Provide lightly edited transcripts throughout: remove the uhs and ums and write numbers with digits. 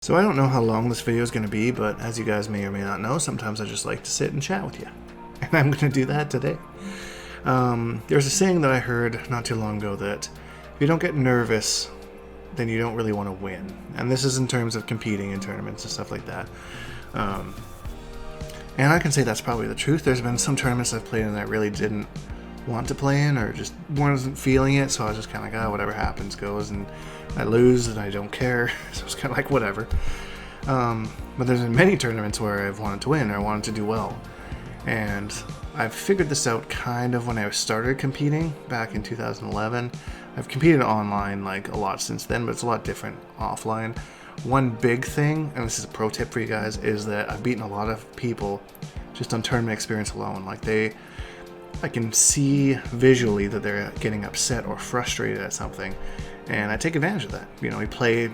So I don't know how long this video is going to be, but as you guys may or may not know, sometimes I just like to sit and chat with you. And I'm going to do that today. There's a saying that I heard not too long ago that if you don't get nervous, then you don't really want to win. And this is in terms of competing in tournaments and stuff like that. And I can say that's probably the truth. There's been some tournaments I've played in that I really didn't want to play in, or just wasn't feeling it, so I was just kind of like, whatever happens goes, and I lose and I don't care, so it's kind of like whatever. But there's been many tournaments where I've wanted to win, or I wanted to do well, and I've figured this out kind of when I started competing back in 2011. I've competed online like a lot since then, but it's a lot different offline. One big thing, and this is a pro tip for you guys, is that I've beaten a lot of people just on tournament experience alone. Like I can see visually that they're getting upset or frustrated at something, and I take advantage of that. You know,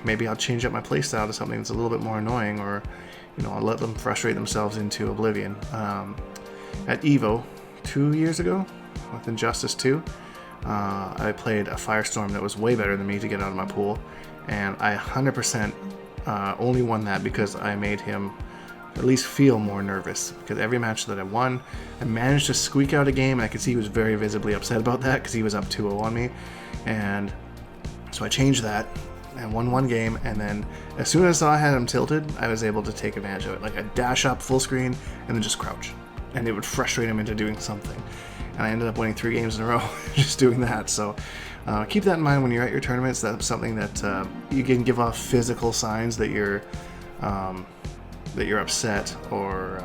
maybe I'll change up my playstyle to something that's a little bit more annoying, or, you know, I'll let them frustrate themselves into oblivion. At EVO 2 years ago, with Injustice 2, I played a Firestorm that was way better than me to get out of my pool, and I 100% only won that because I made him at least feel more nervous, because every match that I won, I managed to squeak out a game, and I could see he was very visibly upset about that because he was up 2-0 on me. And so I changed that and won one game, and then as soon as I had him tilted, I was able to take advantage of it. Like, I'd dash up full screen and then just crouch, and it would frustrate him into doing something. And I ended up winning 3 games in a row just doing that. So keep that in mind when you're at your tournaments. That's something that you can give off physical signs that you're upset, or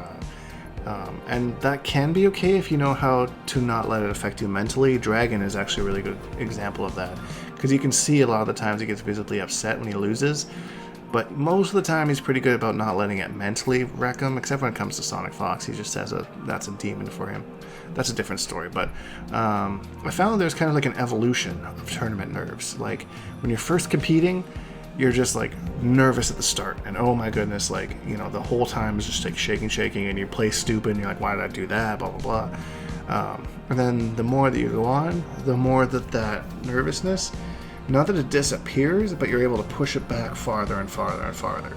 and that can be okay if you know how to not let it affect you mentally. Dragon is actually a really good example of that, because you can see a lot of the times he gets visibly upset when he loses, but most of the time he's pretty good about not letting it mentally wreck him, except when it comes to Sonic Fox. He just says that's a demon for him. That's a different story. But I found there's kind of like an evolution of tournament nerves. Like, when you're first competing, you're just like nervous at the start, and oh my goodness, like, you know, the whole time is just like shaking, and you play stupid, and you're like, why did I do that, blah blah blah. And then the more that you go on, the more that nervousness, not that it disappears, but you're able to push it back farther and farther and farther.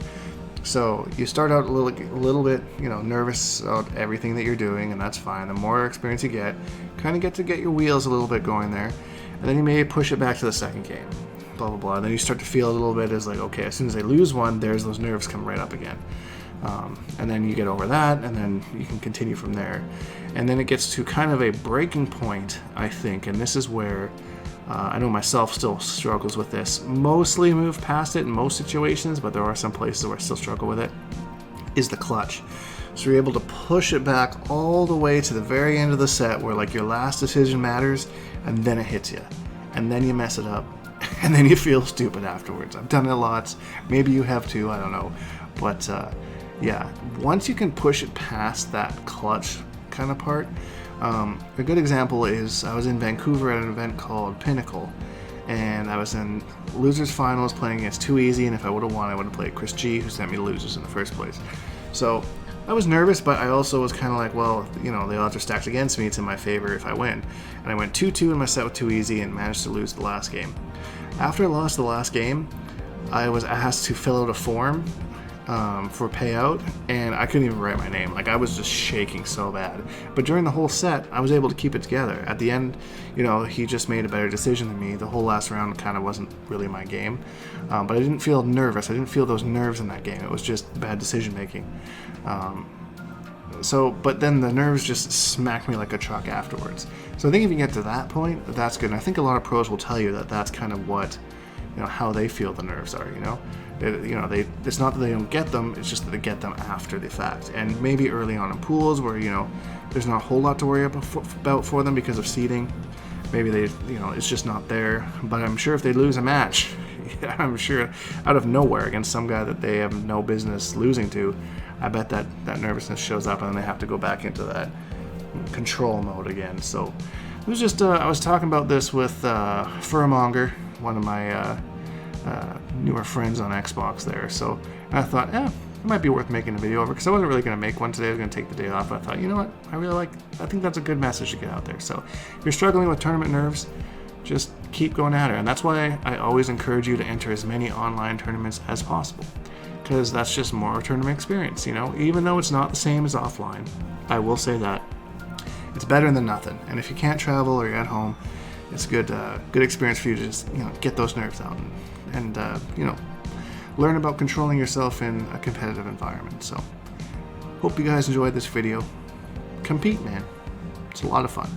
So you start out a little bit, you know, nervous about everything that you're doing, and that's fine. The more experience you get to get your wheels a little bit going there, and then you may push it back to the second game, blah blah blah. Then you start to feel a little bit as like, okay, as soon as they lose one, there's those nerves come right up again, and then you get over that, and then you can continue from there. And then it gets to kind of a breaking point, I think, and this is where I know myself still struggles with this. Mostly move past it in most situations, but there are some places where I still struggle with it, is the clutch. So you're able to push it back all the way to the very end of the set, where like your last decision matters, and then it hits you, and then you mess it up, and then you feel stupid afterwards. I've done it a lot. Maybe you have too, I don't know. But yeah, once you can push it past that clutch kind of part, a good example is I was in Vancouver at an event called Pinnacle, and I was in Losers Finals playing against Too Easy, and if I would have won, I would have played Chris G, who sent me to Losers in the first place. So I was nervous, but I also was kind of like, well, you know, the odds are stacked against me. It's in my favor if I win. And I went 2-2 in my set with Too Easy and managed to lose the last game. After I lost the last game, I was asked to fill out a form for payout, and I couldn't even write my name. Like, I was just shaking so bad. But during the whole set, I was able to keep it together. At the end, you know, he just made a better decision than me. The whole last round kind of wasn't really my game, but I didn't feel nervous. I didn't feel those nerves in that game. It was just bad decision making. But then the nerves just smacked me like a truck afterwards. So I think if you get to that point, that's good. And I think a lot of pros will tell you that that's kind of what, you know, how they feel the nerves are, you know. It's not that they don't get them, it's just that they get them after the fact. And maybe early on in pools where, you know, there's not a whole lot to worry about for them because of seeding. Maybe it's just not there. But I'm sure if they lose a match, I'm sure out of nowhere against some guy that they have no business losing to, I bet that nervousness shows up, and then they have to go back into that control mode again. So it was just, I was talking about this with Furmonger, one of my newer friends on Xbox there. So I thought, it might be worth making a video over, because I wasn't really going to make one today. I was going to take the day off. But I thought, you know what, I think that's a good message to get out there. So if you're struggling with tournament nerves, just keep going at it. And that's why I always encourage you to enter as many online tournaments as possible. because that's just more tournament experience, you know? Even though it's not the same as offline, I will say that. It's better than nothing. And if you can't travel or you're at home, it's a good experience for you to just, you know, get those nerves out and you know, learn about controlling yourself in a competitive environment. So, hope you guys enjoyed this video. Compete, man. It's a lot of fun.